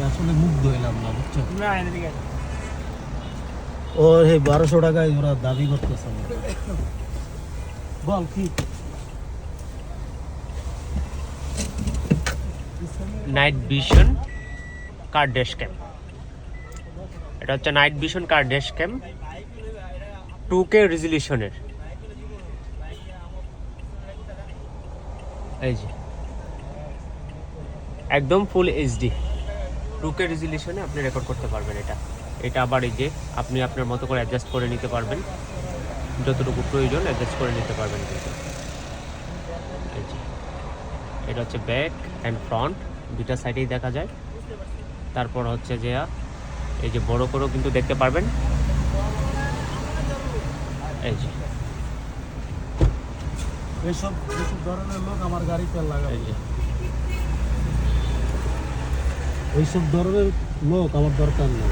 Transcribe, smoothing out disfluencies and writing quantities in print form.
আসলে মুগ্ধ হইলাম না, বুঝছো? না এদিকে ও হে 1200 টাকায় ওরা দাবি করতেছে। বল কি? Night vision car dash cam, এটা হচ্ছে night vision car dash cam 2K রেজলিউশনের। এই যে একদম ফুল এইচডি 2K রেজলিউশনে আপনি রেকর্ড করতে পারবেন। এটা আবার এই যে আপনি আপনার মতো করে অ্যাডজাস্ট করে নিতে পারবেন, যতটুকু প্রয়োজন অ্যাডজাস্ট করে নিতে পারবেন কিন্তু। এই যে এটা হচ্ছে ব্যাক অ্যান্ড ফ্রন্ট দুইটা সাইডেই দেখা যায়। তারপর হচ্ছে যে এই যে বড় করেও কিন্তু দেখতে পারবেন। এই যে এসব ধরনের লোক আমার গাড়িতে লাগাবে। এই যে এইসব ধরনের লোক আমার দরকার নেই।